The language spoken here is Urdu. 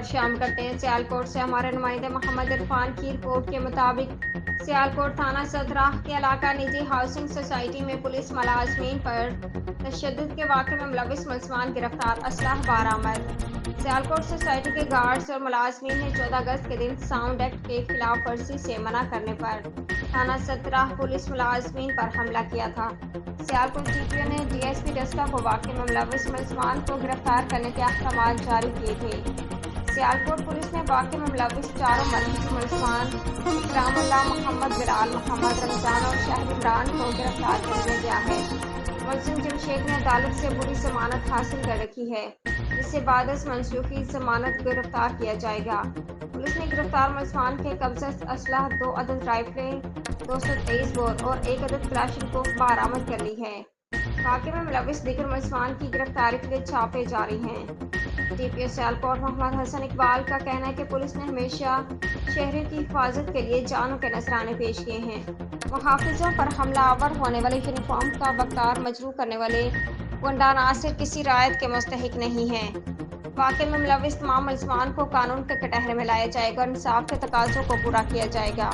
شامل کرتے ہیں۔ سیالکوٹ سے ہمارے نمائندے محمد عرفان کی رپورٹ کے مطابق سیالکوٹ تھانہ ستراہ کے علاقہ نجی ہاؤسنگ سوسائٹی میں پولیس ملازمین پر تشدد کے واقعے میں ملوث ملزمان گرفتار، اسلحہ برآمد۔ سیالکوٹ سوسائٹی کے گارڈز اور ملازمین نے 14 اگست کے دن ساؤنڈ ایکٹ کی خلاف ورزی سے منع کرنے پر تھانہ ستراہ پولیس ملازمین پر حملہ کیا تھا۔ سیالکوٹ ڈی پی او نے ڈی ایس پی ڈسکا کو واقعے میں ملوث ملزمان کو گرفتار کرنے کے احکامات جاری کیے تھے۔ سیالکوٹ پولیس نے واقعے میں ملوث چاروں مرکزی ملزمان اکرام اللہ محمد، بلال محمد، رمضان اور شہر عمران کو گرفتار کر لیا ہے۔ ملزم جمشید نے عدالت سے پوری ضمانت حاصل کر رکھی ہے، جسے بعد از منسوخی ضمانت گرفتار کیا جائے گا۔ پولیس نے گرفتار ملزمان کے قبضہ سے اسلحہ 2 عدد رائفلیں، 223 بور اور 1 عدد کلاشنکوف برآمد کر لی ہے۔ واقعے میں ملوث دیگر ملزمان کی گرفتاری کے لیے چھاپے جاری ہیں۔ ڈی پی او سیالکوٹ محمد حسن اقبال کا کہنا ہے کہ پولیس نے ہمیشہ شہریوں کی حفاظت کے لیے جانوں کے نذرانے پیش کیے ہیں۔ محافظوں پر حملہ آور ہونے والے، یونیفارم کا وقار مجروح کرنے والے گنڈا عناصر کسی رعایت کے مستحق نہیں ہیں۔ واقعے میں ملوث تمام ملزمان کو قانون کے کٹہرے میں لایا جائے گا اور انصاف کے تقاضوں کو پورا کیا جائے گا۔